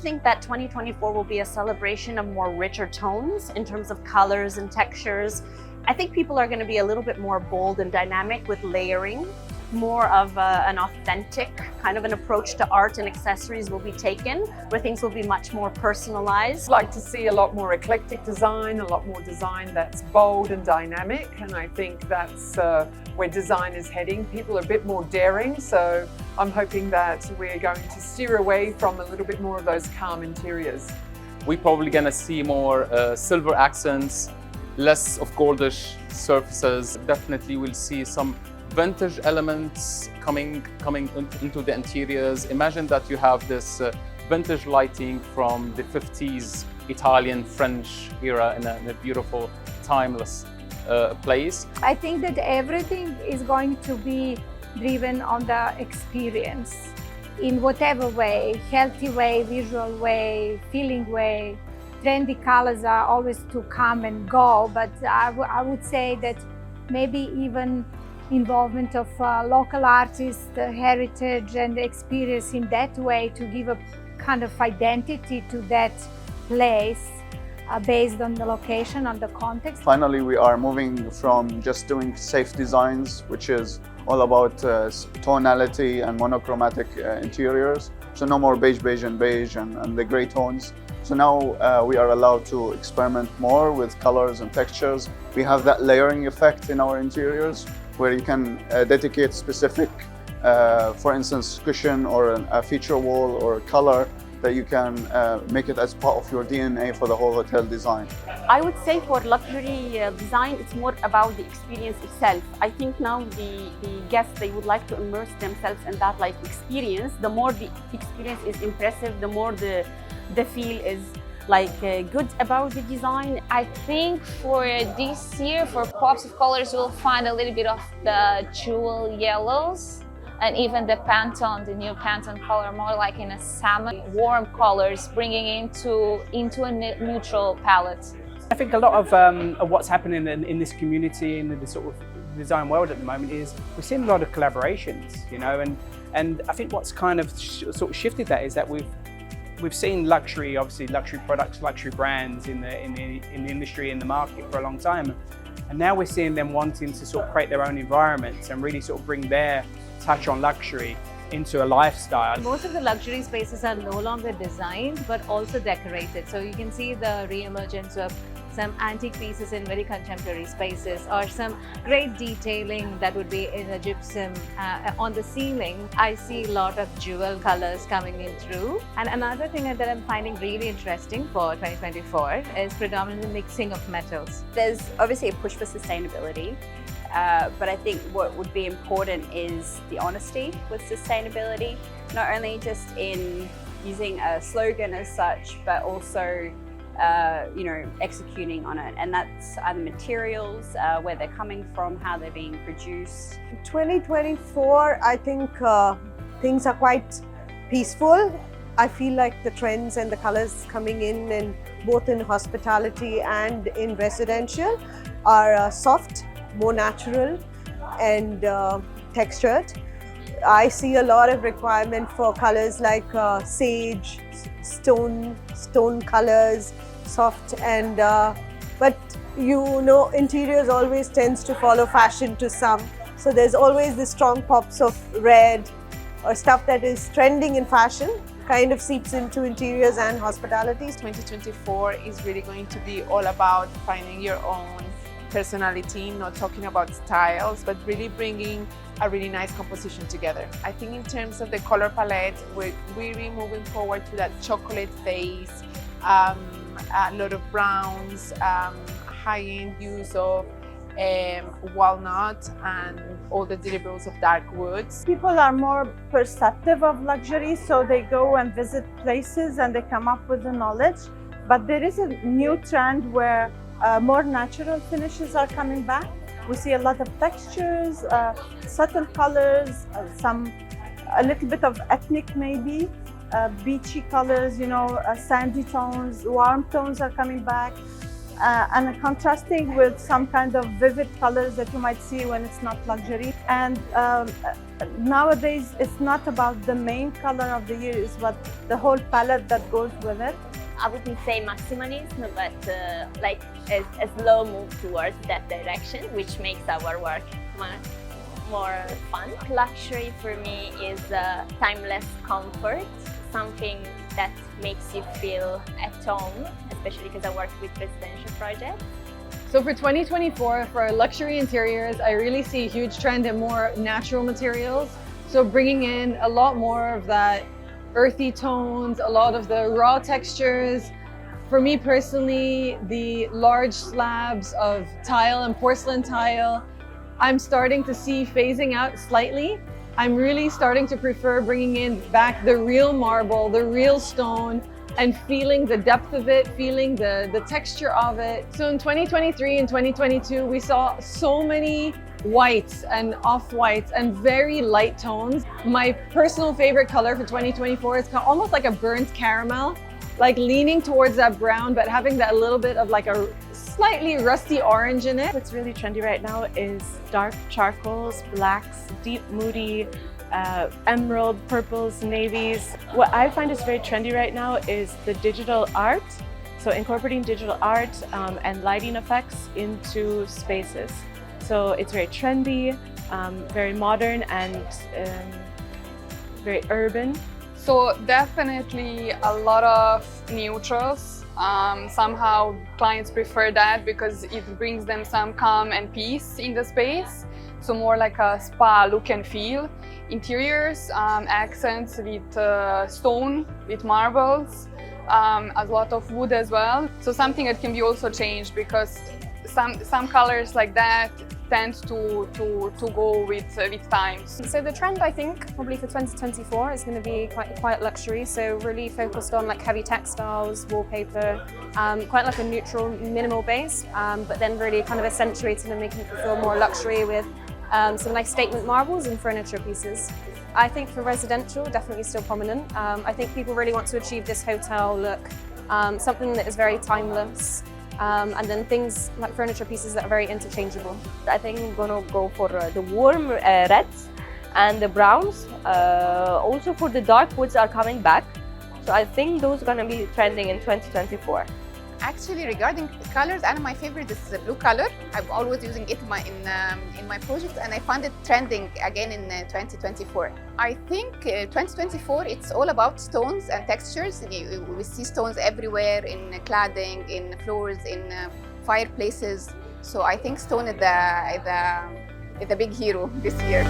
think that 2024 will be a celebration of more richer tones in terms of colors and textures. I think people are going to be a little bit more bold and dynamic with layering. More of an authentic kind of an approach to art and accessories will be taken, where things will be much more personalized. I'd like to see a lot more eclectic design, a lot more design that's bold and dynamic, and I think that's where design is heading. People are a bit more daring, so I'm hoping that we're going to steer away from a little bit more of those calm interiors. We're probably going to see more silver accents, less of goldish surfaces. Definitely we'll see some vintage elements coming into the interiors. Imagine that you have this vintage lighting from the 50s Italian, French era in a beautiful, timeless place. I think that everything is going to be driven on the experience in whatever way, healthy way, visual way, feeling way. Trendy colors are always to come and go, but I would say that maybe even involvement of local artists, heritage and experience in that way to give a kind of identity to that place based on the location, on the context. Finally, we are moving from just doing safe designs, which is all about tonality and monochromatic interiors. So no more beige and the gray tones. So now we are allowed to experiment more with colors and textures. We have that layering effect in our interiors, where you can dedicate specific, for instance, cushion or a feature wall or a color that you can make it as part of your DNA for the whole hotel design. I would say for luxury design, it's more about the experience itself. I think now the guests, they would like to immerse themselves in that like experience. The more the experience is impressive, the more the feel is like good about the design. I think for this year, for pops of colors, we'll find a little bit of the jewel yellows and even the Pantone, the new Pantone color, more like in a salmon, warm colors, bringing into a neutral palette. I think a lot of what's happening in this community, in the sort of design world at the moment, is we're seeing a lot of collaborations, you know, and I think what's kind of sort of shifted that is that we've seen luxury, obviously luxury products, luxury brands in the industry, in the market for a long time, and now we're seeing them wanting to sort of create their own environments and really sort of bring their touch on luxury into a lifestyle. Most of the luxury spaces are no longer designed but also decorated. So you can see the re-emergence of some antique pieces in very contemporary spaces, or some great detailing that would be in a gypsum on the ceiling. I see a lot of jewel colors coming in through. And another thing that I'm finding really interesting for 2024 is predominantly mixing of metals. There's obviously a push for sustainability, but I think what would be important is the honesty with sustainability, not only just in using a slogan as such, but also executing on it, and that's either materials, where they're coming from, how they're being produced. 2024, I think things are quite peaceful. I feel like the trends and the colors coming in, and both in hospitality and in residential, are soft, more natural and textured. I see a lot of requirement for colors like sage, stone colors, soft, and but interiors always tends to follow fashion to some. So there's always the strong pops of red or stuff that is trending in fashion kind of seeps into interiors and hospitality. 2024 is really going to be all about finding your own personality, not talking about styles, but really bringing a really nice composition together. I think in terms of the color palette, we're really moving forward to that chocolate face, a lot of browns, high-end use of walnut and all the deliverables of dark woods. People are more perceptive of luxury, so they go and visit places and they come up with the knowledge. But there is a new trend where more natural finishes are coming back. We see a lot of textures, subtle colors, a little bit of ethnic maybe, beachy colors, sandy tones, warm tones are coming back. and contrasting with some kind of vivid colors that you might see when it's not luxury. And nowadays, it's not about the main color of the year, it's what the whole palette that goes with it. I wouldn't say maximalism, but like a slow move towards that direction, which makes our work much more fun. Luxury for me is timeless comfort, something that makes you feel at home, especially because I work with residential projects. So for 2024, for our luxury interiors, I really see a huge trend in more natural materials. So bringing in a lot more of that earthy tones, a lot of the raw textures. For me personally, the large slabs of tile and porcelain tile, I'm starting to see phasing out slightly. I'm really starting to prefer bringing in back the real marble, the real stone, and feeling the depth of it, feeling the texture of it. So in 2023 and 2022, we saw so many whites and off-whites and very light tones. My personal favorite color for 2024 is almost like a burnt caramel, like leaning towards that brown, but having that little bit of like a slightly rusty orange in it. What's really trendy right now is dark charcoals, blacks, deep moody, emerald, purples, navies. What I find is very trendy right now is the digital art. So incorporating digital art and lighting effects into spaces. So it's very trendy, very modern, and very urban. So definitely a lot of neutrals. Somehow clients prefer that because it brings them some calm and peace in the space. So more like a spa look and feel. Interiors, accents with stone, with marbles, a lot of wood as well. So something that can be also changed because some colors like that tend to go with time. So the trend, I think, probably for 2024 is going to be quite luxury. So really focused on like heavy textiles, wallpaper, quite like a neutral, minimal base, but then really kind of accentuating and making it feel more luxury with some nice statement marbles and furniture pieces. I think for residential, definitely still prominent. I think people really want to achieve this hotel look, something that is very timeless. And then things like furniture pieces that are very interchangeable. I think I'm gonna go for the warm reds and the browns. Also for the dark woods are coming back. So I think those are gonna be trending in 2024. Actually, regarding colors, my favorite is the blue color. I'm always using it in my projects, and I found it trending again in 2024. I think 2024, it's all about stones and textures. We see stones everywhere in cladding, in floors, in fireplaces. So I think stone is the big hero this year.